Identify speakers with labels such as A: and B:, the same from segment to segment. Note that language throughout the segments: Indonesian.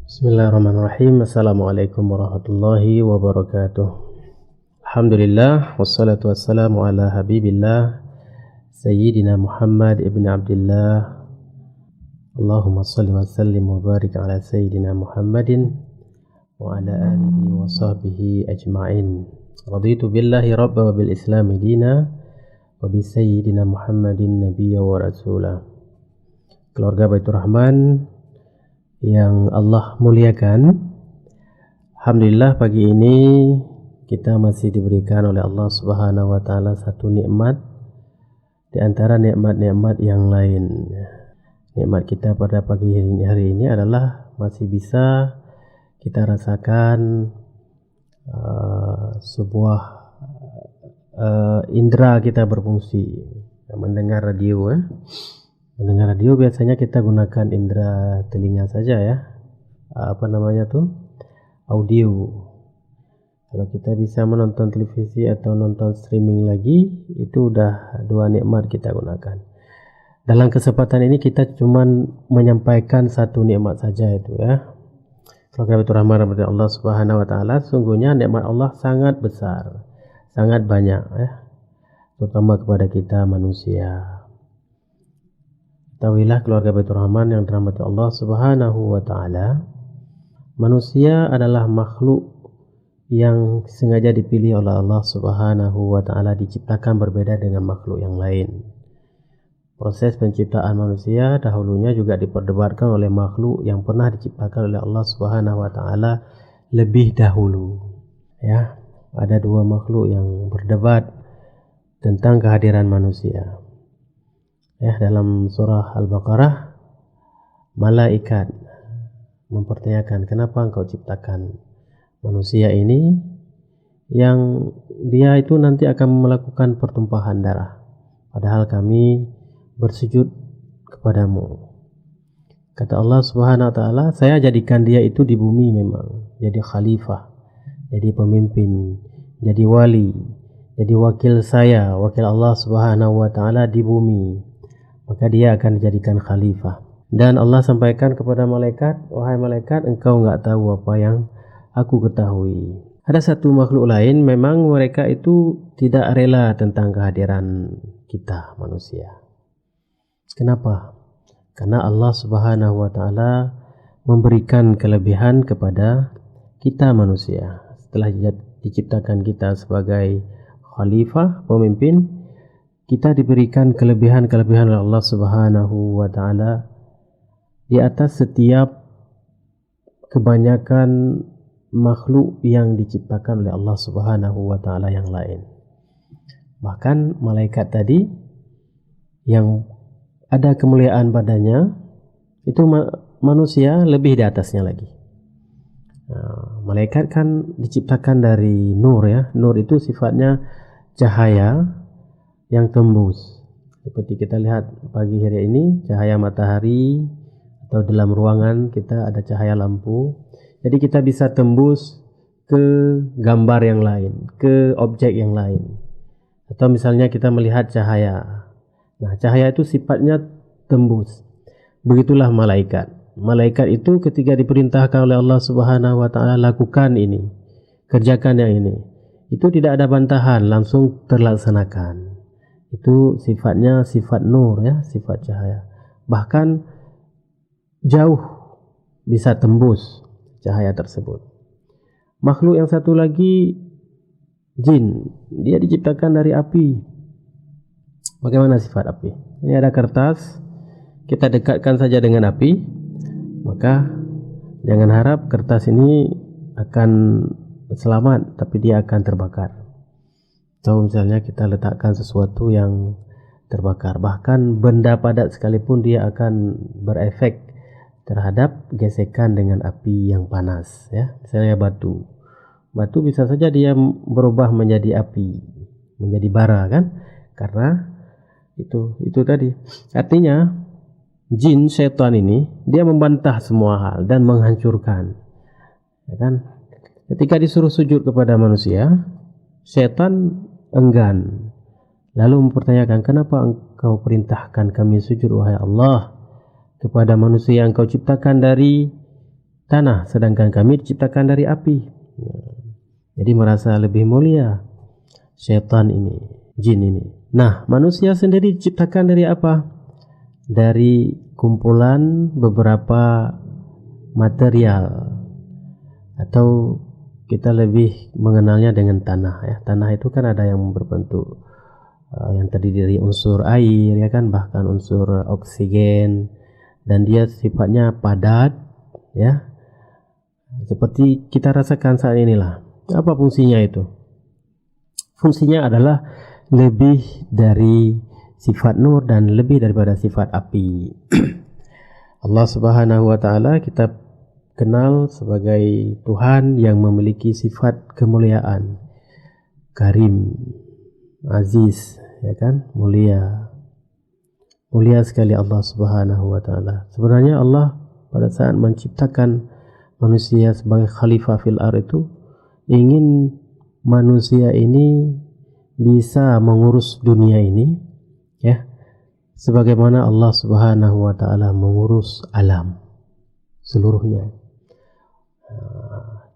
A: Bismillahirrahmanirrahim. Assalamualaikum warahmatullahi wabarakatuh. Alhamdulillah wassalatu wassalamu ala habibillah Sayyidina Muhammad ibn Abdullah. Allahumma salli wa sallim wa barik ala Sayyidina Muhammadin wa ala alihi wa sahbihi ajma'in. Raditu billahi rabba wa bil islami dina wa bi Sayyidina Muhammadin nabiyya wa rasulah. Keluarga Baitur Rahman yang Allah muliakan, alhamdulillah pagi ini kita masih diberikan oleh Allah Subhanahu wa taala satu nikmat di antara nikmat-nikmat yang lain. Nikmat kita pada pagi hari ini adalah masih bisa kita rasakan sebuah indera kita berfungsi, mendengar radio. Mendengar radio biasanya kita gunakan indera telinga saja ya, audio. Kalau kita bisa menonton televisi atau nonton streaming lagi, itu udah dua nikmat kita gunakan. Dalam kesempatan ini kita cuman menyampaikan satu nikmat saja itu ya. Keluarga Baitur Rahman dari Allah Subhanahu wa taala, sungguhnya nikmat Allah sangat besar, sangat banyak ya, terutama kepada kita manusia. Ketahuilah keluarga Baitur Rahman yang dirahmati Allah Subhanahu wa taala, manusia adalah makhluk yang sengaja dipilih oleh Allah Subhanahu wa taala, diciptakan berbeda dengan makhluk yang lain. Proses penciptaan manusia dahulunya juga diperdebatkan oleh makhluk yang pernah diciptakan oleh Allah Subhanahu wa taala lebih dahulu. Ya, ada dua makhluk yang berdebat tentang kehadiran manusia. Ya, dalam surah Al-Baqarah, malaikat mempertanyakan, kenapa engkau ciptakan manusia ini yang dia itu nanti akan melakukan pertumpahan darah, padahal kami bersujud kepadamu. Kata Allah Subhanahu wa taala, saya jadikan dia itu di bumi memang jadi khalifah, jadi pemimpin, jadi wali, jadi wakil saya, wakil Allah Subhanahu wa taala di bumi. Maka dia akan dijadikan khalifah. Dan Allah sampaikan kepada malaikat, wahai malaikat, engkau enggak tahu apa yang aku ketahui. Ada satu makhluk lain, memang mereka itu tidak rela tentang kehadiran kita manusia. Kenapa? Karena Allah Subhanahu wa taala memberikan kelebihan kepada kita manusia. Setelah diciptakan kita sebagai khalifah, pemimpin, kita diberikan kelebihan-kelebihan oleh Allah Subhanahu wa taala di atas setiap kebanyakan makhluk yang diciptakan oleh Allah Subhanahu wa taala yang lain. Bahkan malaikat tadi yang ada kemuliaan padanya, itu manusia lebih di atasnya lagi. Nah, malaikat kan diciptakan dari nur ya. Nur itu sifatnya cahaya yang tembus. Seperti kita lihat pagi hari ini, cahaya matahari atau dalam ruangan kita ada cahaya lampu. Jadi kita bisa tembus ke gambar yang lain, ke objek yang lain. Atau misalnya kita melihat cahaya. Nah, cahaya itu sifatnya tembus. Begitulah malaikat. Malaikat itu ketika diperintahkan oleh Allah Subhanahu wa taala, lakukan ini, kerjakan yang ini, itu tidak ada bantahan, langsung terlaksanakan. Itu sifatnya sifat nur ya, sifat cahaya. Bahkan jauh bisa tembus cahaya tersebut. Makhluk yang satu lagi, jin, dia diciptakan dari api. Bagaimana sifat api? Ini ada kertas, kita dekatkan saja dengan api, maka jangan harap kertas ini akan selamat, tapi dia akan terbakar. Atau misalnya kita letakkan sesuatu yang terbakar, bahkan benda padat sekalipun dia akan berefek terhadap gesekan dengan api yang panas ya. Misalnya batu bisa saja dia berubah menjadi api, menjadi bara kan, karena itu tadi. Artinya jin, setan ini dia membantah semua hal dan menghancurkan ya kan. Ketika disuruh sujud kepada manusia, setan enggan, lalu mempertanyakan, kenapa engkau perintahkan kami sujud wahai Allah kepada manusia yang engkau ciptakan dari tanah, sedangkan kami diciptakan dari api. Jadi merasa lebih mulia syaitan ini, jin ini. Nah, manusia sendiri diciptakan dari apa? Dari kumpulan beberapa material, atau kita lebih mengenalnya dengan tanah ya. Tanah itu kan ada yang berbentuk yang terdiri dari unsur air ya kan, bahkan unsur oksigen, dan dia sifatnya padat ya, seperti kita rasakan saat inilah. Apa fungsinya itu? Fungsinya adalah lebih dari sifat nur dan lebih daripada sifat api. Allah Subhanahu wa taala kita kenal sebagai Tuhan yang memiliki sifat kemuliaan, karim, aziz, ya kan, mulia sekali Allah Subhanahu wa taala. Sebenarnya Allah pada saat menciptakan manusia sebagai khalifah fil ardh itu ingin manusia ini bisa mengurus dunia ini ya, sebagaimana Allah Subhanahu wa taala mengurus alam seluruhnya.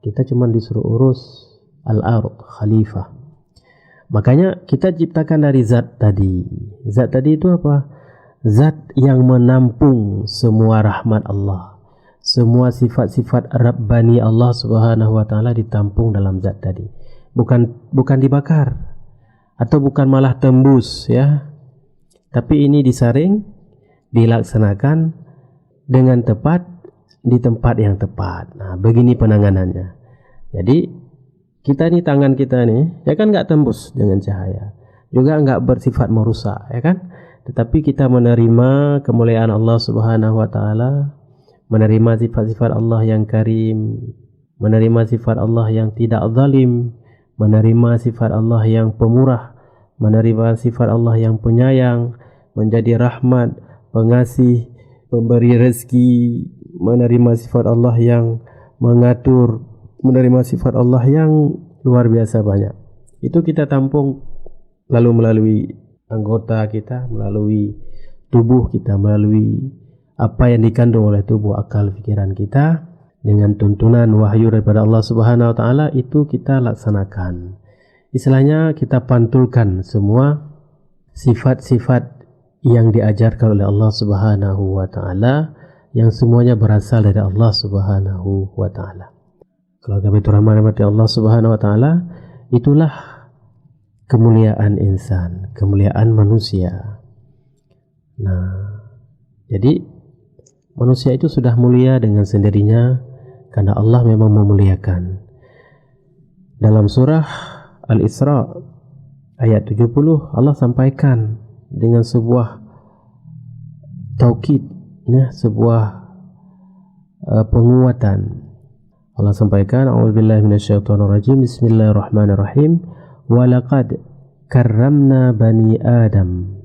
A: Kita cuma disuruh urus al-ardh, khalifah. Makanya kita ciptakan dari zat tadi. Zat tadi itu apa? Zat yang menampung semua rahmat Allah. Semua sifat-sifat Rabbani Allah Subhanahu wa taala ditampung dalam zat tadi. Bukan dibakar atau bukan malah tembus ya. Tapi ini disaring, dilaksanakan dengan tepat di tempat yang tepat. Nah, begini penanganannya. Jadi kita ini, tangan kita nih ya kan nggak tembus dengan cahaya, juga nggak bersifat merusak ya kan, tetapi kita menerima kemuliaan Allah Subhanahu wa taala, menerima sifat-sifat Allah yang karim, menerima sifat Allah yang tidak zalim, menerima sifat Allah yang pemurah, menerima sifat Allah yang penyayang, menjadi rahmat, pengasih, pemberi rezeki, menerima sifat Allah yang mengatur, menerima sifat Allah yang luar biasa banyak. Itu kita tampung lalu melalui anggota kita, melalui tubuh kita, melalui apa yang dikandung oleh tubuh, akal, pikiran kita, dengan tuntunan wahyu daripada Allah Subhanahu wa taala, itu kita laksanakan. Istilahnya kita pantulkan semua sifat-sifat yang diajarkan oleh Allah Subhanahu wa taala, yang semuanya berasal dari Allah Subhanahu wa taala. Kalau kami rahmati Allah Subhanahu wa taala, itulah kemuliaan insan, kemuliaan manusia. Nah, jadi manusia itu sudah mulia dengan sendirinya karena Allah memang memuliakan. Dalam surah Al-Isra ayat 70 Allah sampaikan dengan sebuah taukid, ya, sebuah penguatan. Allah sampaikan, a'udzubillahi minasyaitonirrajim, bismillahirrahmanirrahim, walaqad karramna bani adam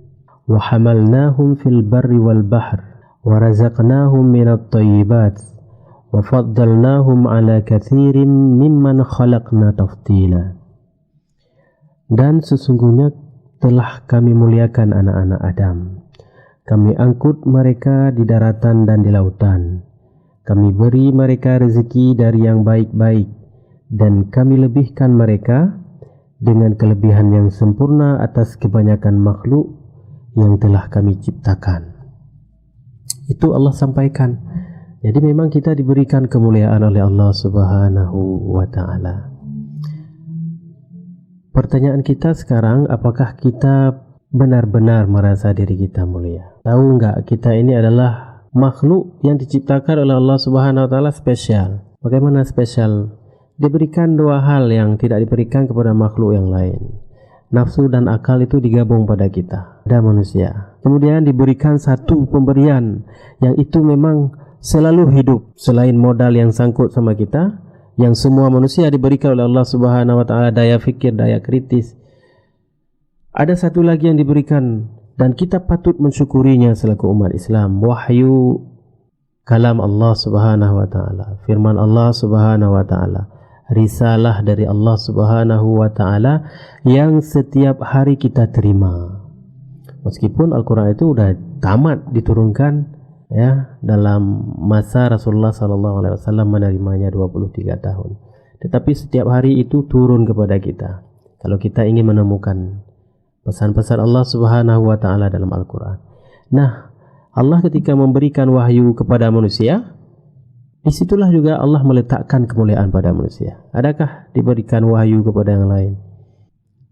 A: wa hamalnahum fil barri wal bahr wa razaqnahum minat thayyibat wa faddalnahum ala katsirin mimman khalaqna tafdila. Dan sesungguhnya telah kami muliakan anak-anak Adam. Kami angkut mereka di daratan dan di lautan. Kami beri mereka rezeki dari yang baik-baik, dan kami lebihkan mereka dengan kelebihan yang sempurna atas kebanyakan makhluk yang telah kami ciptakan. Itu Allah sampaikan. Jadi memang kita diberikan kemuliaan oleh Allah Subhanahu wa taala. Pertanyaan kita sekarang, apakah kita benar-benar merasa diri kita mulia? Tahu enggak, kita ini adalah makhluk yang diciptakan oleh Allah Subhanahu wa taala spesial. Bagaimana spesial? Diberikan dua hal yang tidak diberikan kepada makhluk yang lain. Nafsu dan akal itu digabung pada kita, ada manusia. Kemudian diberikan satu pemberian yang itu memang selalu hidup, selain modal yang sangkut sama kita, yang semua manusia diberikan oleh Allah Subhanahu wa taala, daya fikir, daya kritis. Ada satu lagi yang diberikan dan kita patut mensyukurinya selaku umat Islam, wahyu kalam Allah Subhanahu wa taala, firman Allah Subhanahu wa taala, risalah dari Allah Subhanahu wa taala yang setiap hari kita terima. Meskipun Al-Qur'an itu udah tamat diturunkan ya, dalam masa Rasulullah SAW menerimanya 23 tahun. Tetapi setiap hari itu turun kepada kita. Kalau kita ingin menemukan pesan-pesan Allah Subhanahu wa Ta'ala dalam Al-Quran. Nah, Allah ketika memberikan wahyu kepada manusia, disitulah juga Allah meletakkan kemuliaan pada manusia. Adakah diberikan wahyu kepada yang lain?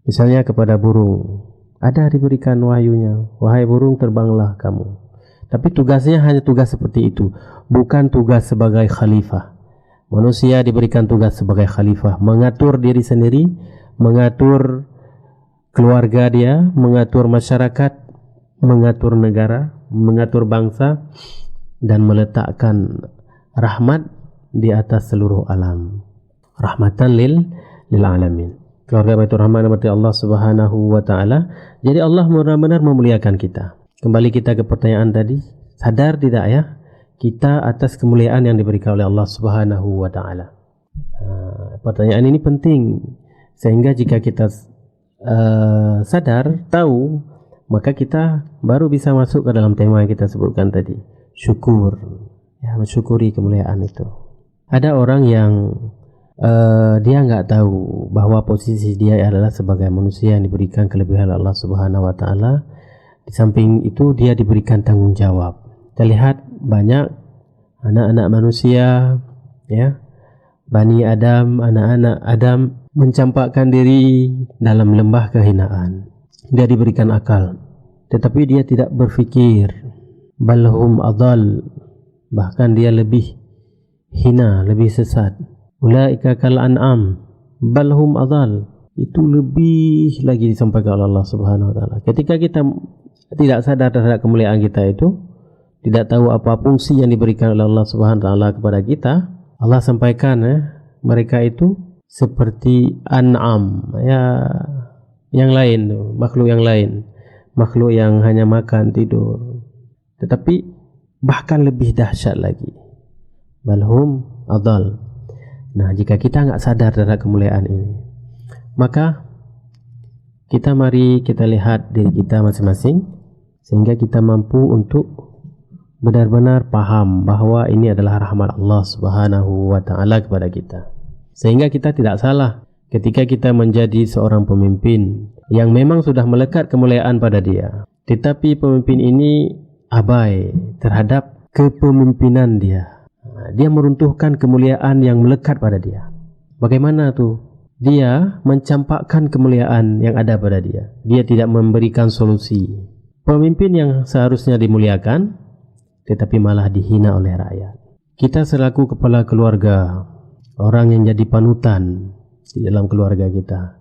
A: Misalnya kepada burung, ada diberikan wahyunya, wahai burung terbanglah kamu. Tapi tugasnya hanya tugas seperti itu, bukan tugas sebagai khalifah. Manusia diberikan tugas sebagai khalifah, mengatur diri sendiri, mengatur keluarga dia, mengatur masyarakat, mengatur negara, mengatur bangsa, dan meletakkan rahmat di atas seluruh alam. Rahmatan lil alamin. Keluarga Baitur Rahman berarti Allah Subhanahu wa Ta'ala. Jadi Allah benar-benar memuliakan kita. Kembali kita ke pertanyaan tadi, sadar tidak ya kita atas kemuliaan yang diberikan oleh Allah Subhanahu wa Ta'ala? Pertanyaan ini penting, sehingga jika kita sadar, tahu, maka kita baru bisa masuk ke dalam tema yang kita sebutkan tadi, syukur, ya, mensyukuri kemuliaan itu. Ada orang yang dia nggak tahu bahwa posisi dia adalah sebagai manusia yang diberikan kelebihan Allah Subhanahu wa Ta'ala. Di samping itu dia diberikan tanggung jawab. Kita lihat banyak anak-anak manusia, ya, Bani Adam, anak-anak Adam mencampakkan diri dalam lembah kehinaan. Dia diberikan akal, tetapi dia tidak berfikir. Balhum adal, bahkan dia lebih hina, lebih sesat. Ulaika kal an'am balhum adal, itu lebih lagi disampaikan oleh Allah Subhanahu wa Ta'ala. Ketika kita tidak sadar terhadap kemuliaan kita itu, tidak tahu apa fungsi yang diberikan oleh Allah Subhanahu wa Ta'ala kepada kita, Allah sampaikan mereka itu seperti an'am, ya, yang lain, makhluk yang lain, makhluk yang hanya makan tidur. Tetapi bahkan lebih dahsyat lagi, balhum adal. Nah, jika kita nggak sadar terhadap kemuliaan ini, maka mari kita lihat diri kita masing-masing, sehingga kita mampu untuk benar-benar paham bahwa ini adalah rahmat Allah Subhanahu wa Ta'ala kepada kita. Sehingga kita tidak salah ketika kita menjadi seorang pemimpin yang memang sudah melekat kemuliaan pada dia, tetapi pemimpin ini abai terhadap kepemimpinan dia. Dia meruntuhkan kemuliaan yang melekat pada dia. Bagaimana tuh? Dia mencampakkan kemuliaan yang ada pada dia. Dia tidak memberikan solusi. Pemimpin yang seharusnya dimuliakan, tetapi malah dihina oleh rakyat. Kita selaku kepala keluarga, orang yang jadi panutan di dalam keluarga kita,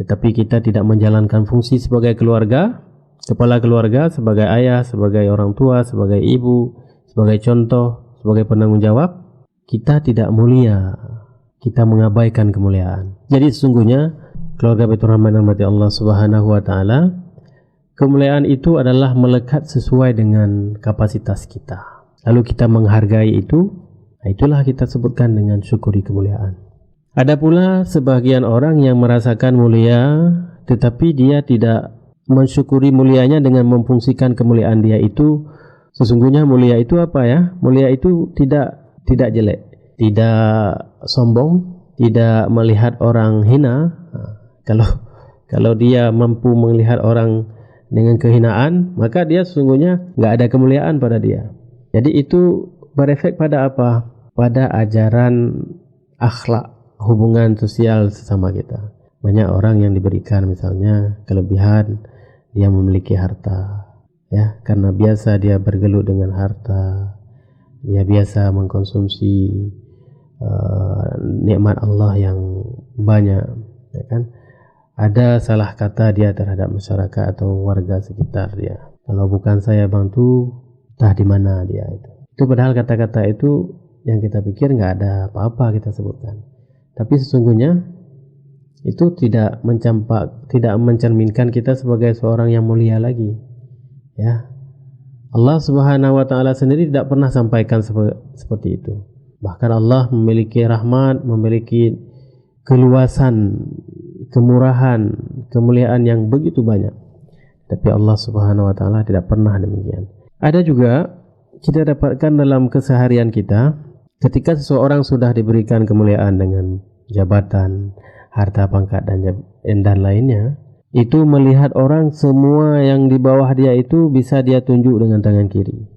A: tetapi kita tidak menjalankan fungsi sebagai keluarga, kepala keluarga, sebagai ayah, sebagai orang tua, sebagai ibu, sebagai contoh, sebagai penanggung jawab, kita tidak mulia, kita mengabaikan kemuliaan. Jadi sesungguhnya keluarga Baitur Rahman yang berarti Allah Subhanahu wa Ta'ala, kemuliaan itu adalah melekat sesuai dengan kapasitas kita. Lalu kita menghargai itu, itulah kita sebutkan dengan syukuri kemuliaan. Ada pula sebagian orang yang merasakan mulia, tetapi dia tidak mensyukuri mulianya dengan memfungsikan kemuliaan dia itu. Sesungguhnya mulia itu apa ya? Mulia itu tidak jelek, tidak sombong, tidak melihat orang hina. Kalau dia mampu melihat orang dengan kehinaan, maka dia sesungguhnya nggak ada kemuliaan pada dia. Jadi itu berefek pada apa? Pada ajaran akhlak, hubungan sosial sesama kita. Banyak orang yang diberikan misalnya kelebihan, dia memiliki harta, ya, karena biasa dia bergelut dengan harta, dia biasa mengkonsumsi nikmat Allah yang banyak, ya kan? Ada salah kata dia terhadap masyarakat atau warga sekitar dia. Kalau bukan saya bantu, entah di mana dia itu. Itu padahal kata-kata itu yang kita pikir nggak ada apa-apa kita sebutkan. Tapi sesungguhnya itu tidak mencerminkan kita sebagai seorang yang mulia lagi. Ya, Allah Subhanahu wa Ta'ala sendiri tidak pernah sampaikan seperti itu. Bahkan Allah memiliki rahmat, memiliki keluasan, kemurahan, kemuliaan yang begitu banyak. Tapi Allah Subhanahu wa Ta'ala tidak pernah demikian. Ada juga kita dapatkan dalam keseharian kita, ketika seseorang sudah diberikan kemuliaan dengan jabatan, harta, pangkat dan lainnya, itu melihat orang semua yang di bawah dia itu bisa dia tunjuk dengan tangan kiri.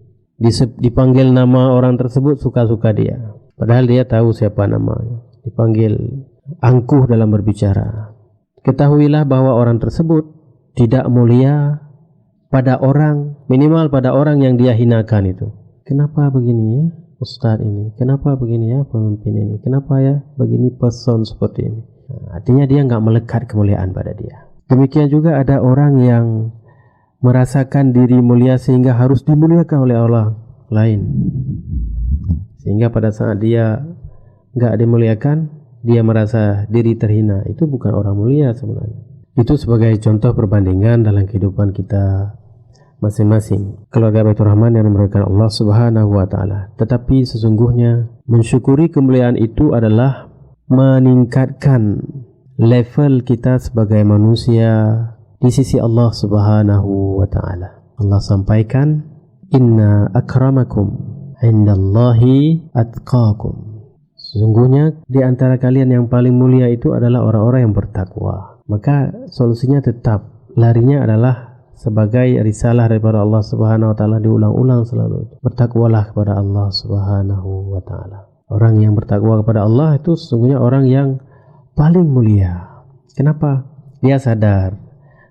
A: Dipanggil nama orang tersebut suka-suka dia, padahal dia tahu siapa namanya. Dipanggil angkuh dalam berbicara. Ketahuilah bahwa orang tersebut tidak mulia pada orang, minimal pada orang yang dia hinakan itu. Kenapa begini ya Ustadz ini? Kenapa begini ya pemimpin ini? Kenapa ya begini person seperti ini? Artinya dia nggak melekat kemuliaan pada dia. Demikian juga ada orang yang merasakan diri mulia sehingga harus dimuliakan oleh orang lain, sehingga pada saat dia nggak dimuliakan, dia merasa diri terhina. Itu bukan orang mulia sebenarnya. Itu sebagai contoh perbandingan dalam kehidupan kita masing-masing, keluarga Baitur Rahman yang dimuliakan Allah Subhanahu wa Ta'ala. Tetapi sesungguhnya mensyukuri kemuliaan itu adalah meningkatkan level kita sebagai manusia di sisi Allah Subhanahu wa Ta'ala. Allah sampaikan, inna akramakum indallahi atqakum. Sesungguhnya di antara kalian yang paling mulia itu adalah orang-orang yang bertakwa. Maka solusinya tetap larinya adalah sebagai risalah daripada Allah Subhanahu wa Ta'ala, diulang-ulang selalu. Bertakwalah kepada Allah Subhanahu wa Ta'ala. Orang yang bertakwa kepada Allah itu sesungguhnya orang yang paling mulia. Kenapa? Dia sadar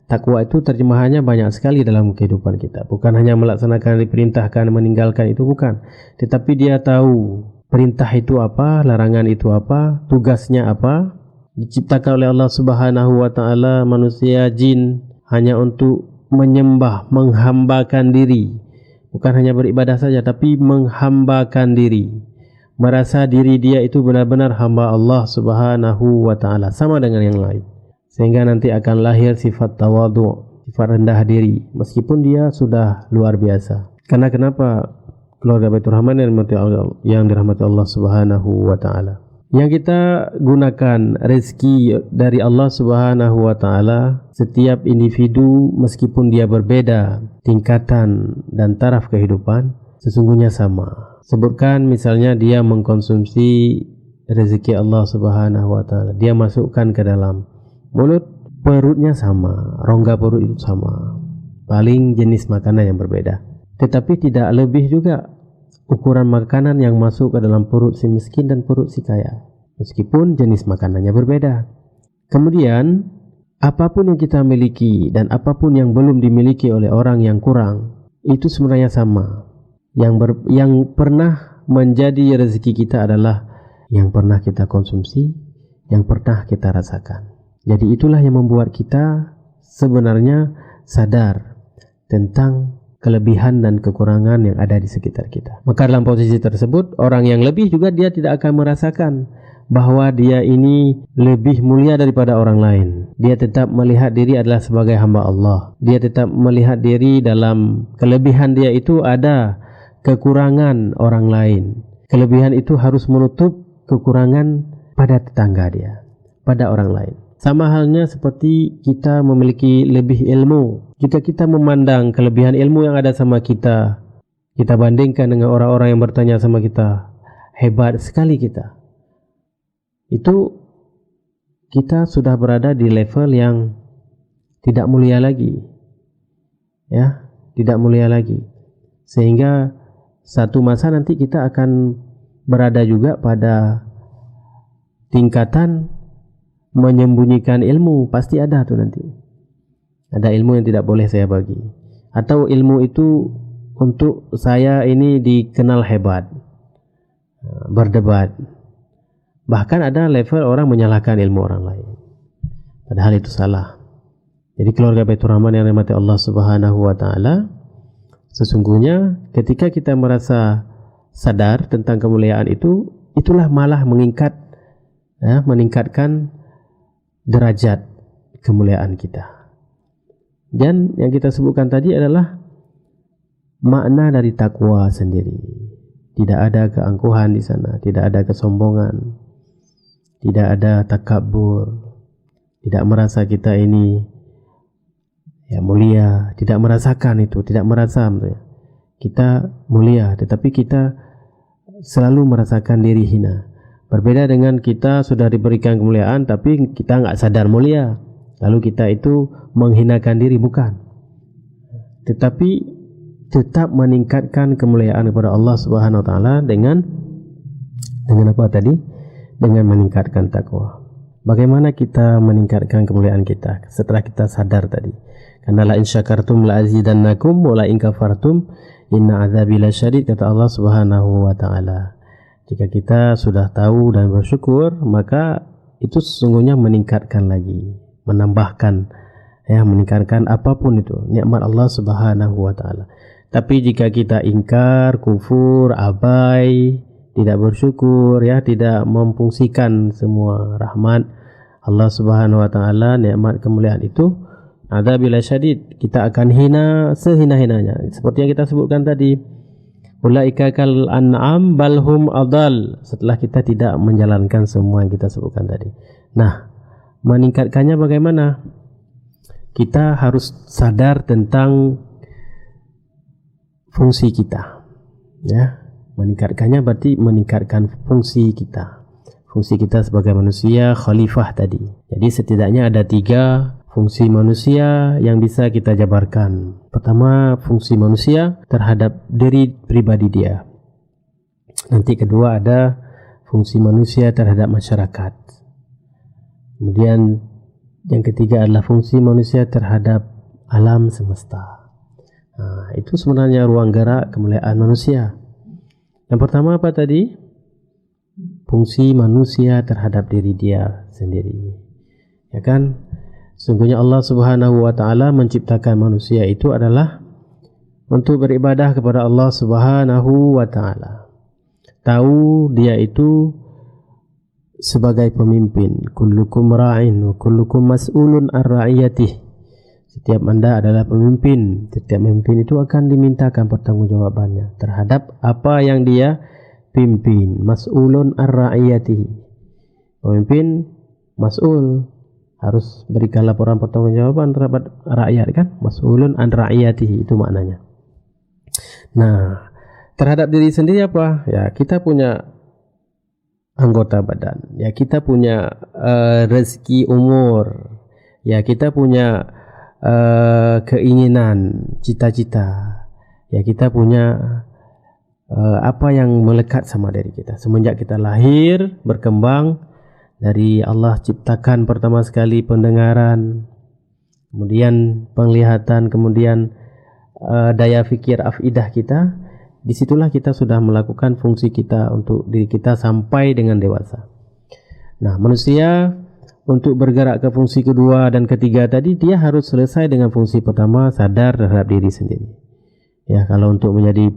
A: takwa itu terjemahannya banyak sekali dalam kehidupan kita. Bukan hanya melaksanakan diperintahkan, meninggalkan itu bukan. Tetapi dia tahu perintah itu apa, larangan itu apa, tugasnya apa. Diciptakan oleh Allah Subhanahu wa Ta'ala manusia, jin hanya untuk menyembah, menghambakan diri. Bukan hanya beribadah saja, tapi menghambakan diri. Merasa diri dia itu benar-benar hamba Allah Subhanahu wa Ta'ala, sama dengan yang lain. Sehingga nanti akan lahir sifat tawadhu, sifat rendah diri, meskipun dia sudah luar biasa. Karena kenapa? Keluarga Baitur Rahman yang dirahmati Allah Subhanahu wa Ta'ala, yang kita gunakan rezeki dari Allah Subhanahu wa Ta'ala, setiap individu meskipun dia berbeda tingkatan dan taraf kehidupan, sesungguhnya sama. Sebutkan misalnya dia mengkonsumsi rezeki Allah Subhanahu wa Ta'ala, dia masukkan ke dalam mulut, perutnya sama, rongga perut itu sama, paling jenis makanan yang berbeda, tetapi tidak lebih juga ukuran makanan yang masuk ke dalam perut si miskin dan perut si kaya, meskipun jenis makanannya berbeda. Kemudian apapun yang kita miliki dan apapun yang belum dimiliki oleh orang yang kurang, itu sebenarnya sama. Yang pernah menjadi rezeki kita adalah yang pernah kita konsumsi, yang pernah kita rasakan. Jadi itulah yang membuat kita sebenarnya sadar tentang kelebihan dan kekurangan yang ada di sekitar kita. Maka dalam posisi tersebut, orang yang lebih juga dia tidak akan merasakan bahwa dia ini lebih mulia daripada orang lain. Dia tetap melihat diri adalah sebagai hamba Allah. Dia tetap melihat diri dalam kelebihan dia itu ada kekurangan orang lain. Kelebihan itu harus menutup kekurangan pada tetangga dia, pada orang lain. Sama halnya seperti kita memiliki lebih ilmu. Jika kita memandang kelebihan ilmu yang ada sama kita, kita bandingkan dengan orang-orang yang bertanya sama kita, hebat sekali kita, itu kita sudah berada di level yang tidak mulia lagi, ya, tidak mulia lagi. Sehingga satu masa nanti kita akan berada juga pada tingkatan menyembunyikan ilmu. Pasti ada tuh nanti. Ada ilmu yang tidak boleh saya bagi, atau ilmu itu untuk saya ini dikenal hebat, berdebat. Bahkan ada level orang menyalahkan ilmu orang lain, padahal itu salah. Jadi keluarga Baitur Rahman yang dirahmati Allah Subhanahu wa Ta'ala, sesungguhnya ketika kita merasa sadar tentang kemuliaan itu, itulah malah meningkatkan derajat kemuliaan kita. Dan yang kita sebutkan tadi adalah makna dari takwa sendiri. Tidak ada keangkuhan di sana, tidak ada kesombongan, tidak ada takabur, tidak merasa kita ini ya mulia, tidak merasakan itu, tidak merasa. kita mulia, tetapi kita selalu merasakan diri hina. Berbeda dengan kita sudah diberikan kemuliaan tapi kita nggak sadar mulia, lalu kita itu menghinakan diri, bukan. Tetapi tetap meningkatkan kemuliaan kepada Allah Subhanahu wa taala dengan apa tadi? Dengan meningkatkan takwa. Bagaimana kita meningkatkan kemuliaan kita setelah kita sadar tadi? Karena la in syakartum la azidannakum wa la in kafartum inna adzabi lasyadid, kata Allah Subhanahu wa taala. Jika kita sudah tahu dan bersyukur, maka itu sesungguhnya meningkatkan lagi, menambahkan, meningkatkan apapun itu nikmat Allah Subhanahu wa taala. Tapi jika kita ingkar, kufur, abai, tidak bersyukur, tidak memfungsikan semua rahmat Allah Subhanahu wa taala, nikmat kemuliaan itu, adzabil syadid, kita akan hina sehina-hinanya. Seperti yang kita sebutkan tadi, ulaika kal an'am balhum adal, setelah kita tidak menjalankan semua yang kita sebutkan tadi. Nah, meningkatkannya bagaimana? Kita harus sadar tentang fungsi kita, meningkatkannya berarti meningkatkan fungsi kita sebagai manusia khalifah tadi. Jadi setidaknya ada 3 fungsi manusia yang bisa kita jabarkan. Pertama, fungsi manusia terhadap diri pribadi dia. Nanti kedua ada fungsi manusia terhadap masyarakat. Kemudian yang ketiga adalah fungsi manusia terhadap alam semesta. Nah, itu sebenarnya ruang gerak kemuliaan manusia. Yang pertama apa tadi? Fungsi manusia terhadap diri dia sendiri. Ya kan? Sungguhnya Allah Subhanahu wa taala menciptakan manusia itu adalah untuk beribadah kepada Allah Subhanahu wa taala. Tahu dia itu sebagai pemimpin. Kullukum ra'in wa kullukum mas'ulun an ra'iyatih. Setiap Anda adalah pemimpin. Setiap pemimpin itu akan dimintakan pertanggungjawabannya terhadap apa yang dia pimpin. Mas'ulun an ra'iyatih. Pemimpin mas'ul, harus berikan laporan pertanggungjawaban terhadap rakyat, kan? Mas'ulun an ra'iyatihi, itu maknanya. Nah, terhadap diri sendiri apa? Ya, kita punya anggota badan. Ya, kita punya rezeki umur. Ya, kita punya keinginan, cita-cita. Ya, kita punya apa yang melekat sama diri kita. Semenjak kita lahir, berkembang, dari Allah ciptakan pertama sekali pendengaran, kemudian penglihatan, kemudian daya fikir afidah kita. Disitulah kita sudah melakukan fungsi kita untuk diri kita sampai dengan dewasa. Nah, manusia untuk bergerak ke fungsi kedua dan ketiga tadi, dia harus selesai dengan fungsi pertama, sadar terhadap diri sendiri. Ya, kalau untuk menjadi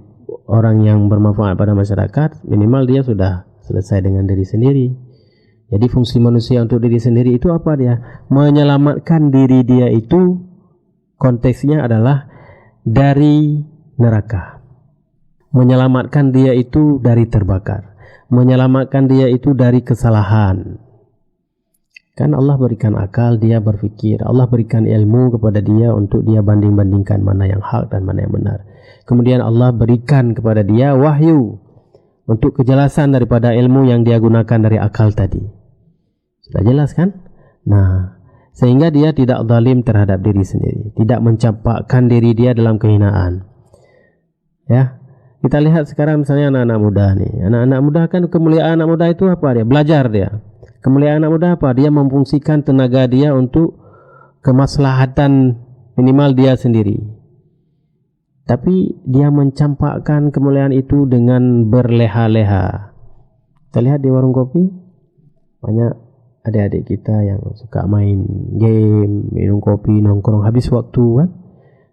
A: orang yang bermanfaat pada masyarakat, minimal dia sudah selesai dengan diri sendiri. Jadi fungsi manusia untuk diri sendiri itu apa dia? Menyelamatkan diri dia itu konteksnya adalah dari neraka. Menyelamatkan dia itu dari terbakar. Menyelamatkan dia itu dari kesalahan. Kan Allah berikan akal, dia berfikir. Allah berikan ilmu kepada dia untuk dia banding-bandingkan mana yang hak dan mana yang benar. Kemudian Allah berikan kepada dia wahyu untuk kejelasan daripada ilmu yang dia gunakan dari akal tadi. Sudah jelas kan? Nah, sehingga dia tidak zalim terhadap diri sendiri, tidak mencampakkan diri dia dalam kehinaan. Ya, kita lihat sekarang misalnya anak-anak muda nih. Anak-anak muda kan, kemuliaan anak muda itu apa dia? Belajar dia. Kemuliaan anak muda apa? Dia memfungsikan tenaga dia untuk kemaslahatan minimal dia sendiri. Tapi dia mencampakkan kemuliaan itu dengan berleha-leha. Kita lihat di warung kopi, banyak adik-adik kita yang suka main game, minum kopi, nongkrong habis waktu, kan?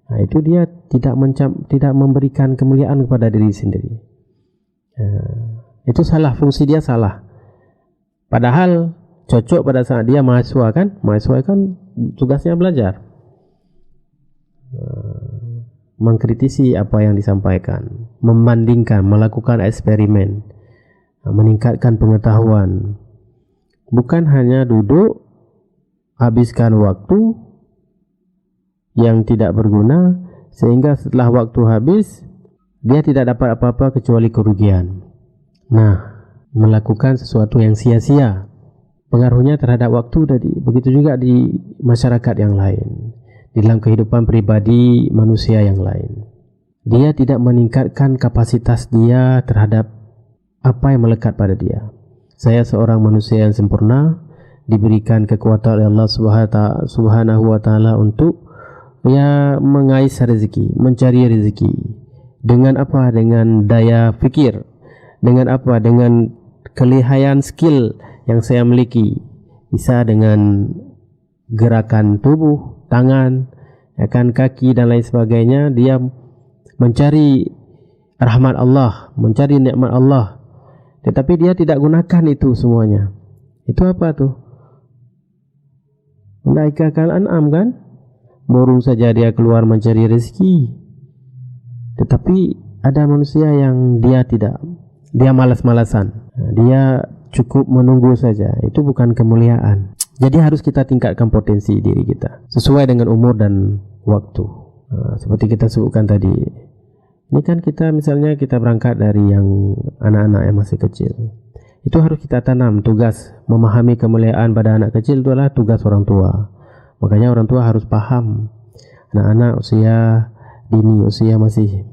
A: Nah, itu dia tidak memberikan kemuliaan kepada diri sendiri. Itu salah, fungsi dia salah. Padahal cocok pada saat dia mahasiswa, kan? Mahasiswa kan tugasnya belajar, mengkritisi apa yang disampaikan, membandingkan, melakukan eksperimen, meningkatkan pengetahuan. Bukan hanya duduk, habiskan waktu yang tidak berguna, sehingga setelah waktu habis dia tidak dapat apa-apa kecuali kerugian. Nah, melakukan sesuatu yang sia-sia, pengaruhnya terhadap waktu tadi. Begitu juga di masyarakat yang lain, di dalam kehidupan pribadi manusia yang lain. Dia tidak meningkatkan kapasitas dia terhadap apa yang melekat pada dia. Saya seorang manusia yang sempurna, diberikan kekuatan oleh Allah Subhanahu wa Ta'ala untuk mengais rezeki, mencari rezeki. Dengan apa? Dengan daya fikir. Dengan apa? Dengan kelihayan skill yang saya miliki. Bisa dengan gerakan tubuh, tangan, kaki dan lain sebagainya. Dia mencari rahmat Allah, mencari nikmat Allah. Tetapi dia tidak gunakan itu semuanya. Itu apa tuh? Ulaika kal an'am kan? Burung saja dia keluar mencari rezeki. Tetapi ada manusia yang dia tidak. Dia malas-malasan. Dia cukup menunggu saja. Itu bukan kemuliaan. Jadi harus kita tingkatkan potensi diri kita sesuai dengan umur dan waktu. Seperti kita sebutkan tadi. Ini kan kita misalnya kita berangkat dari yang anak-anak yang masih kecil. Itu harus kita tanam tugas memahami kemuliaan pada anak kecil itu adalah tugas orang tua. Makanya orang tua harus paham anak-anak usia dini, usia masih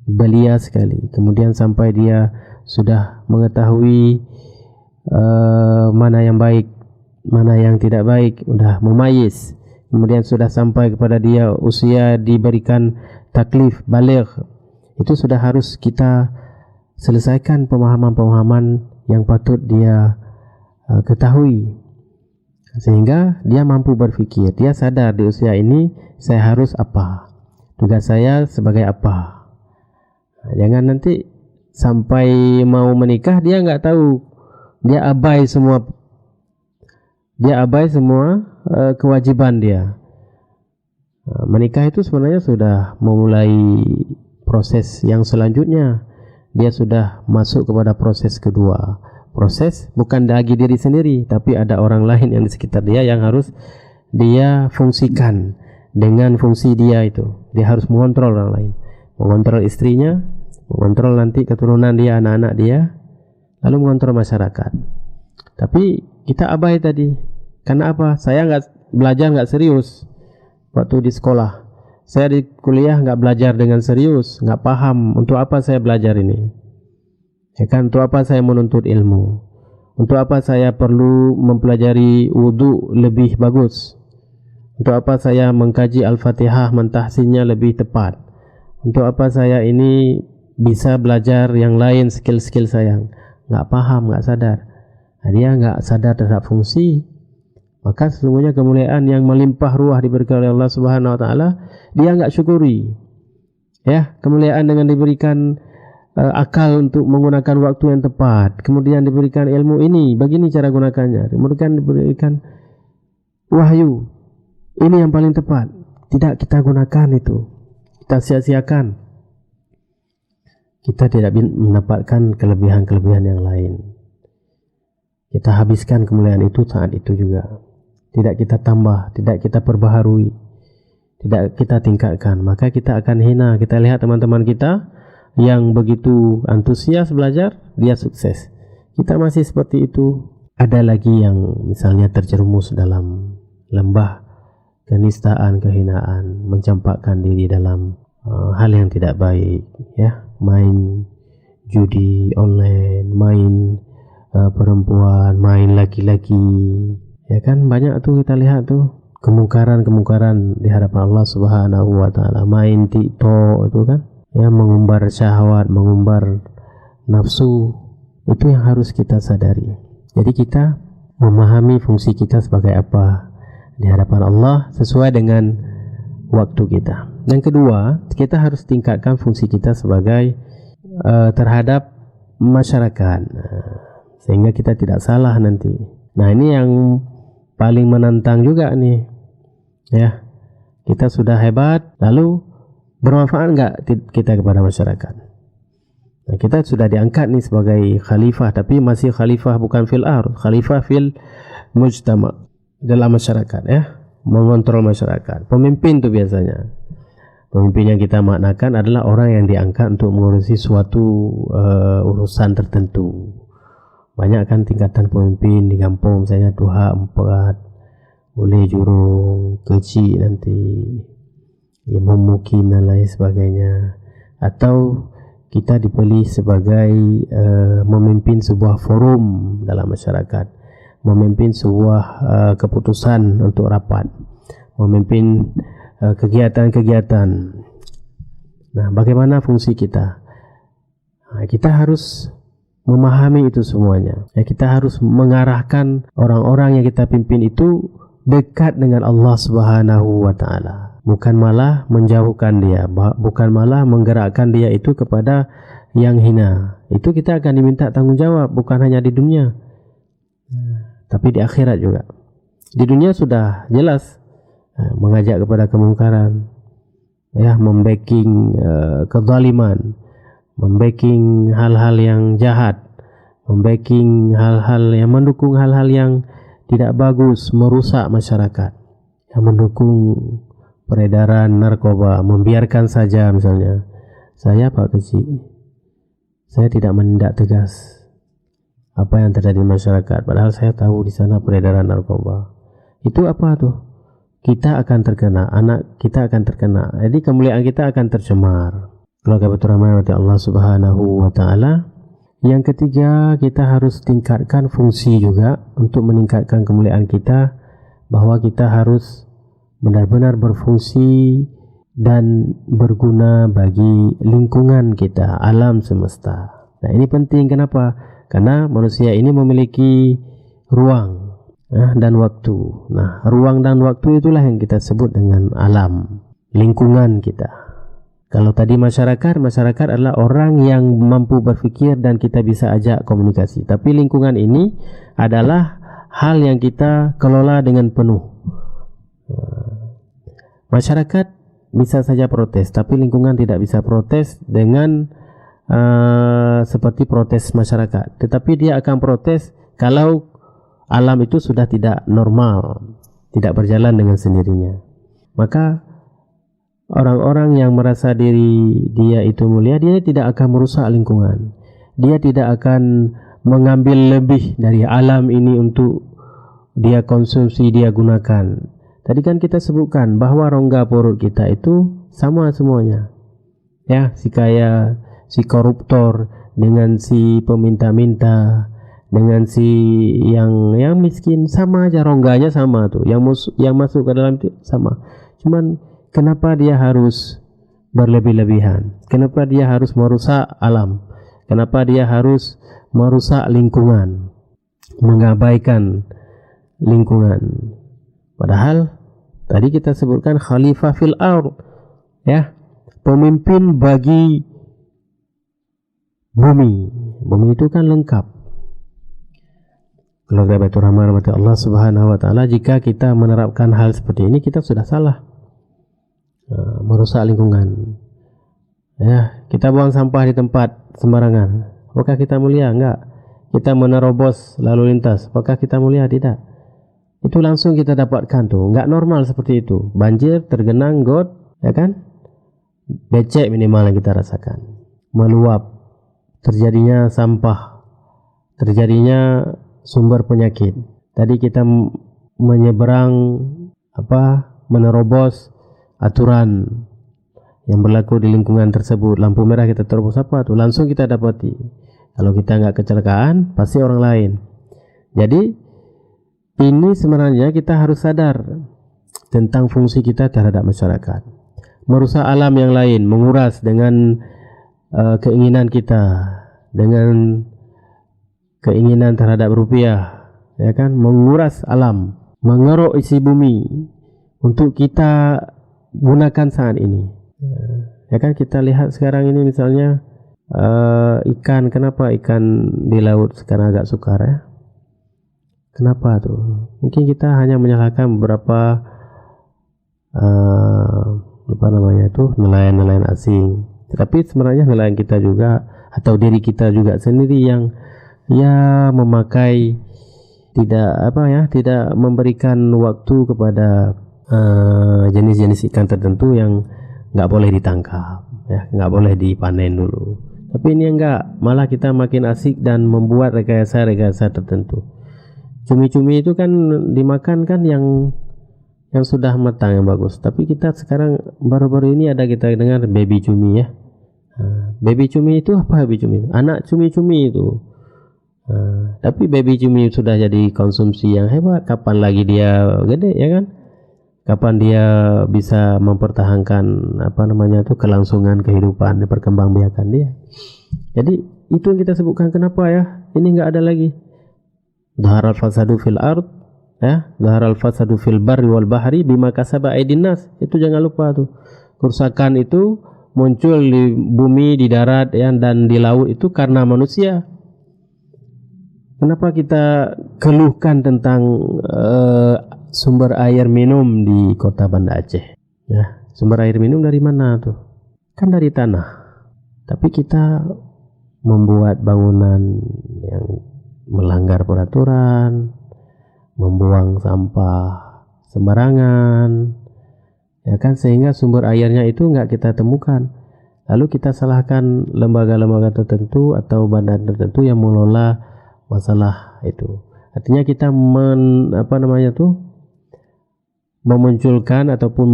A: belia sekali. Kemudian sampai dia sudah mengetahui mana yang baik, mana yang tidak baik, sudah memayis. Kemudian sudah sampai kepada dia usia diberikan taklif, baligh. Itu sudah harus kita selesaikan pemahaman-pemahaman yang patut dia ketahui, sehingga dia mampu berpikir. Dia sadar di usia ini saya harus apa, tugas saya sebagai apa. Jangan nanti sampai mau menikah dia nggak tahu, dia abai semua kewajiban dia. Menikah itu sebenarnya sudah memulai proses yang selanjutnya. Dia sudah masuk kepada proses kedua. Proses bukan lagi diri sendiri, tapi ada orang lain yang di sekitar dia yang harus dia fungsikan dengan fungsi dia itu. Dia harus mengontrol orang lain, mengontrol istrinya, mengontrol nanti keturunan dia, anak-anak dia, lalu mengontrol masyarakat. Tapi kita abai tadi. Karena apa? Saya belajar nggak serius waktu di sekolah. Saya di kuliah nggak belajar dengan serius, nggak paham untuk apa saya belajar ini. Ya kan, untuk apa saya menuntut ilmu? Untuk apa saya perlu mempelajari wudhu lebih bagus? Untuk apa saya mengkaji Al-Fatihah, mentahsinnya lebih tepat? Untuk apa saya ini bisa belajar yang lain, skill-skill saya? Nggak paham, nggak sadar. Nah, dia nggak sadar terhadap fungsi. Maka sesungguhnya kemuliaan yang melimpah ruah diberikan oleh Allah Subhanahu wa Ta'ala, dia enggak syukuri. Ya, kemuliaan dengan diberikan akal untuk menggunakan waktu yang tepat, kemudian diberikan ilmu ini, begini cara gunakannya, kemudian diberikan wahyu. Ini yang paling tepat. Tidak kita gunakan itu. Kita sia-siakan. Kita tidak mendapatkan kelebihan-kelebihan yang lain. Kita habiskan kemuliaan itu saat itu juga. Tidak kita tambah, tidak kita perbaharui, tidak kita tingkatkan, maka kita akan hina. Kita lihat teman-teman kita yang begitu antusias belajar, dia sukses. Kita masih seperti itu. Ada lagi yang misalnya terjerumus dalam lembah kenistaan, kehinaan, mencampakkan diri dalam hal yang tidak baik, ya, main judi online, main perempuan, main laki-laki. Ya kan, banyak tuh kita lihat tuh kemungkaran-kemungkaran di hadapan Allah Subhanahu wa Ta'ala. Main TikTok itu kan, ya, mengumbar syahwat, mengumbar nafsu. Itu yang harus kita sadari. Jadi kita memahami fungsi kita sebagai apa di hadapan Allah sesuai dengan waktu kita. Yang kedua, kita harus tingkatkan fungsi kita sebagai terhadap masyarakat, sehingga kita tidak salah nanti. Nah, ini yang paling menantang juga nih, ya. Kita sudah hebat, lalu bermanfaat enggak kita kepada masyarakat? Nah, kita sudah diangkat nih sebagai khalifah, tapi masih khalifah bukan fil ard, khalifah fil mujtama, dalam masyarakat, ya, mengontrol masyarakat. Pemimpin tuh biasanya. Pemimpin yang kita maknakan adalah orang yang diangkat untuk mengurusi suatu urusan tertentu. Banyak kan tingkatan pemimpin di kampung, misalnya 2, 4, boleh jurung, kecil nanti, imam mukim dan lain sebagainya. Atau kita dipilih sebagai memimpin sebuah forum dalam masyarakat, memimpin sebuah keputusan untuk rapat, memimpin kegiatan-kegiatan. Nah, bagaimana fungsi kita? Nah, kita harus memahami itu semuanya. Ya, kita harus mengarahkan orang-orang yang kita pimpin itu dekat dengan Allah Subhanahu wa Ta'ala. Bukan malah menjauhkan dia, bukan malah menggerakkan dia itu kepada yang hina. Itu kita akan diminta tanggung jawab, bukan hanya di dunia, tapi di akhirat juga. Di dunia sudah jelas mengajak kepada kemungkaran, ya, membacking kezaliman, membacking hal-hal yang jahat, membacking hal-hal yang mendukung hal-hal yang tidak bagus, merusak masyarakat, yang mendukung peredaran narkoba, membiarkan saja. Misalnya saya Pak Kecil, saya tidak menindak tegas apa yang terjadi di masyarakat, padahal saya tahu di sana peredaran narkoba. Itu apa tuh? Kita akan terkena, anak kita akan terkena. Jadi kemuliaan kita akan tercemar. Keluarga Batur Rahman Allah Subhanahu wa Ta'ala. Yang ketiga, kita harus tingkatkan fungsi juga untuk meningkatkan kemuliaan kita, bahwa kita harus benar-benar berfungsi dan berguna bagi lingkungan kita, alam semesta. Nah, ini penting. Kenapa? Karena manusia ini memiliki ruang dan waktu. Nah, ruang dan waktu itulah yang kita sebut dengan alam, lingkungan kita. Kalau tadi masyarakat adalah orang yang mampu berpikir dan kita bisa ajak komunikasi. Tapi lingkungan ini adalah hal yang kita kelola dengan penuh. Masyarakat bisa saja protes, tapi lingkungan tidak bisa protes dengan seperti protes masyarakat. Tetapi dia akan protes kalau alam itu sudah tidak normal, tidak berjalan dengan sendirinya. Maka orang-orang yang merasa diri dia itu mulia, dia tidak akan merusak lingkungan. Dia tidak akan mengambil lebih dari alam ini untuk dia konsumsi, dia gunakan. Tadi kan kita sebutkan bahwa rongga perut kita itu sama semuanya. Ya, si kaya, si koruptor dengan si peminta-minta, dengan si yang miskin, sama aja, rongganya sama tuh, yang masuk ke dalam itu sama. Cuman kenapa dia harus berlebih-lebihan? Kenapa dia harus merusak alam? Kenapa dia harus merusak lingkungan, mengabaikan lingkungan? Padahal tadi kita sebutkan khalifah fil ard, ya, pemimpin bagi bumi. Bumi itu kan lengkap. Keluarga Batur Rahman Allah Subhanahu wa Ta'ala, jika kita menerapkan hal seperti ini, kita sudah salah, merusak lingkungan. Ya, kita buang sampah di tempat sembarangan, apakah kita mulia? Enggak. Kita menerobos lalu lintas, apakah kita mulia? Tidak. Itu langsung kita dapatkan tuh, enggak normal seperti itu. Banjir, tergenang, got, ya kan? Becek minimal yang kita rasakan. Meluap, terjadinya sampah, terjadinya sumber penyakit. Tadi kita menyeberang menerobos aturan yang berlaku di lingkungan tersebut. Lampu merah kita terobos, apa tuh? Langsung kita dapati. Kalau kita nggak kecelakaan, pasti orang lain. Jadi ini sebenarnya kita harus sadar tentang fungsi kita terhadap masyarakat. Merusak alam yang lain, menguras dengan keinginan kita, dengan keinginan terhadap rupiah, ya kan, menguras alam, mengeruk isi bumi untuk kita gunakan saat ini. Ya kan, kita lihat sekarang ini misalnya ikan, kenapa ikan di laut sekarang agak sukar, ya? Kenapa tuh? Mungkin kita hanya menyalahkan beberapa nelayan-nelayan asing, tetapi sebenarnya nelayan kita juga atau diri kita juga sendiri yang memakai tidak memberikan waktu kepada jenis-jenis ikan tertentu yang nggak boleh ditangkap, ya, nggak boleh dipanen dulu. Tapi ini enggak, malah kita makin asik dan membuat rekayasa tertentu. Cumi-cumi itu kan dimakan kan yang sudah matang, yang bagus. Tapi kita sekarang baru-baru ini ada kita dengar baby cumi, ya. Baby cumi itu apa? Baby cumi, anak cumi-cumi itu. Tapi baby cumi sudah jadi konsumsi yang hebat. Kapan lagi dia gede, ya kan? Kapan dia bisa mempertahankan kelangsungan kehidupan, perkembangbiakan dia. Jadi itu yang kita sebutkan, kenapa ya ini enggak ada lagi. Dhaharal fasadu fil ard, ya, dhaharal fasadu fil barri wal bahri bima kasaba aydin nas. Itu jangan lupa tuh. Kerusakan itu muncul di bumi, di darat, ya, dan di laut itu karena manusia. Kenapa kita keluhkan tentang sumber air minum di kota Banda Aceh? Ya, sumber air minum dari mana tuh? Kan dari tanah. Tapi kita membuat bangunan yang melanggar peraturan, membuang sampah sembarangan, ya kan, sehingga sumber airnya itu nggak kita temukan. Lalu kita salahkan lembaga-lembaga tertentu atau badan tertentu yang mengelola masalah itu. Artinya kita memunculkan ataupun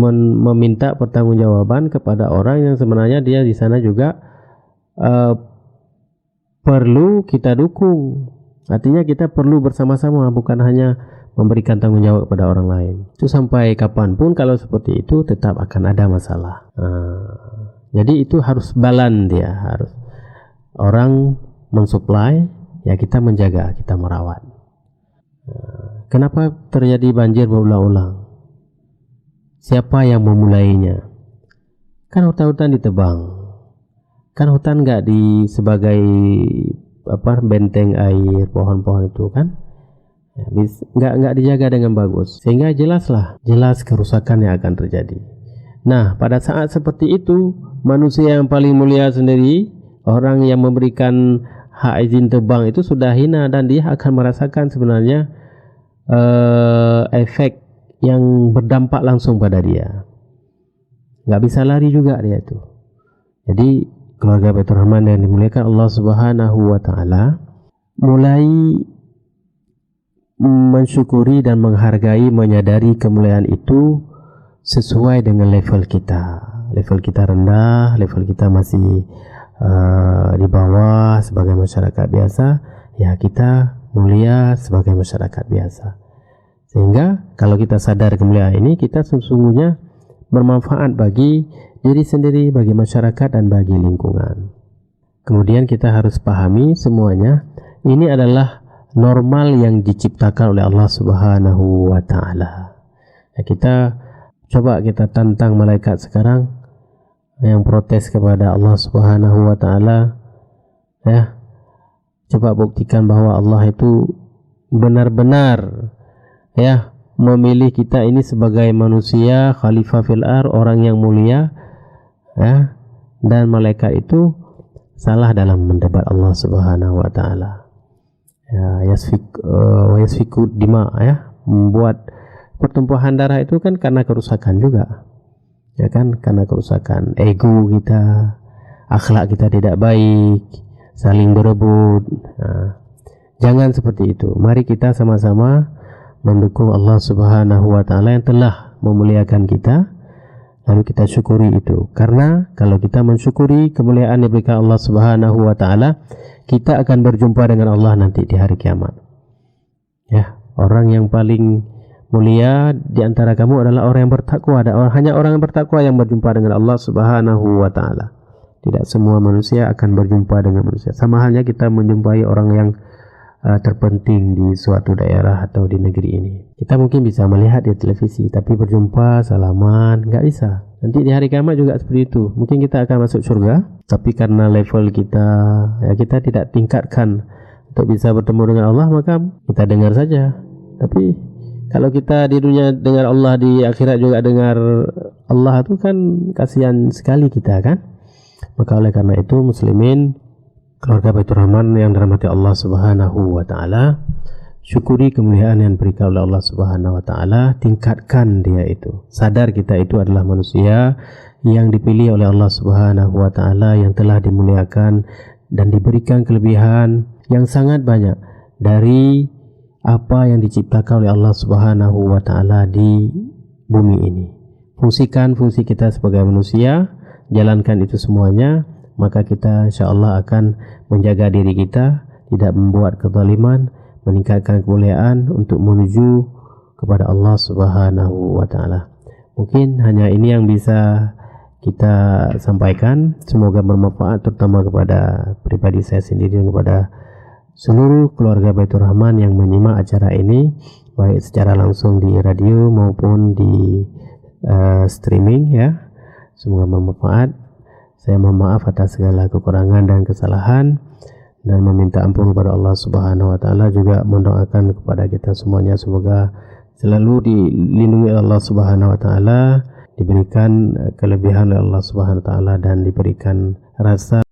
A: meminta pertanggungjawaban kepada orang yang sebenarnya dia di sana juga perlu kita dukung. Artinya kita perlu bersama-sama, bukan hanya memberikan tanggung jawab kepada orang lain. Itu sampai kapanpun kalau seperti itu tetap akan ada masalah. Jadi itu harus balance, dia harus orang mensuplai, ya kita menjaga, kita merawat. Kenapa terjadi banjir berulang-ulang? Siapa yang memulainya? Kan hutan-hutan ditebang. Kan hutan nggak sebagai benteng air, pohon-pohon itu kan nggak dijaga dengan bagus, sehingga jelas kerusakan yang akan terjadi. Nah, pada saat seperti itu, manusia yang paling mulia sendiri, orang yang memberikan hak izin tebang itu sudah hina, dan dia akan merasakan sebenarnya efek yang berdampak langsung pada dia. Nggak bisa lari juga dia itu. Jadi keluarga Baitur Rahman yang dimuliakan Allah Subhanahu wa Ta'ala, mulai mensyukuri dan menghargai, menyadari kemuliaan itu sesuai dengan level kita. Level kita rendah, level kita masih di bawah sebagai masyarakat biasa, ya kita mulia sebagai masyarakat biasa. Sehingga kalau kita sadar kemuliaan ini, kita sesungguhnya bermanfaat bagi diri sendiri, bagi masyarakat, dan bagi lingkungan. Kemudian kita harus pahami semuanya ini adalah normal yang diciptakan oleh Allah Subhanahu wa Ta'ala. Ya, kita tantang malaikat sekarang yang protes kepada Allah Subhanahu wa Ta'ala, ya, coba buktikan bahwa Allah itu benar-benar, ya, memilih kita ini sebagai manusia, khalifah fil ardh, orang yang mulia, ya, dan malaikat itu salah dalam mendebat Allah Subhanahu wa Ta'ala. Ya, yasfiku dima, ya, membuat pertumpahan darah itu kan karena kerusakan juga, ya kan, karena kerusakan ego kita, akhlak kita tidak baik, saling berebut. Nah, jangan seperti itu. Mari kita sama-sama mendukung Allah Subhanahu wa Ta'ala yang telah memuliakan kita, lalu kita syukuri itu. Karena kalau kita mensyukuri kemuliaan yang diberikan Allah Subhanahu wa Ta'ala, kita akan berjumpa dengan Allah nanti di hari kiamat. Ya, orang yang paling mulia di antara kamu adalah orang yang bertakwa. Hanya orang yang bertakwa yang berjumpa dengan Allah Subhanahu wa Ta'ala. Tidak semua manusia akan berjumpa dengan manusia. Sama halnya kita menjumpai orang yang terpenting di suatu daerah atau di negeri ini. Kita mungkin bisa melihat di televisi, tapi berjumpa, salaman, nggak bisa. Nanti di hari kiamat juga seperti itu. Mungkin kita akan masuk surga, tapi karena level kita, ya, kita tidak tingkatkan untuk bisa bertemu dengan Allah, maka kita dengar saja. Tapi kalau kita di dunia dengar Allah, di akhirat juga dengar Allah, itu kan kasihan sekali kita, kan? Maka oleh karena itu, muslimin, keluarga Baitur Rahman yang dirahmati Allah Subhanahu wa Ta'ala, syukuri kemuliaan yang diberikan oleh Allah Subhanahu wa taala, tingkatkan dia itu. Sadar kita itu adalah manusia yang dipilih oleh Allah Subhanahu wa taala, yang telah dimuliakan dan diberikan kelebihan yang sangat banyak dari apa yang diciptakan oleh Allah Subhanahu wa taala di bumi ini. Fungsikan fungsi kita sebagai manusia, jalankan itu semuanya, maka kita insyaallah akan menjaga diri kita, tidak membuat kezaliman, meningkatkan kemuliaan untuk menuju kepada Allah Subhanahu wa taala. Mungkin hanya ini yang bisa kita sampaikan. Semoga bermanfaat terutama kepada pribadi saya sendiri dan kepada seluruh keluarga Baitur Rahman yang menyimak acara ini, baik secara langsung di radio maupun di streaming ya. Semoga bermanfaat. Saya mohon maaf atas segala kekurangan dan kesalahan, dan meminta ampun kepada Allah Subhanahu wa taala, juga mendoakan kepada kita semuanya semoga selalu dilindungi oleh Allah Subhanahu wa taala, diberikan kelebihan oleh Allah Subhanahu wa taala, dan diberikan rasa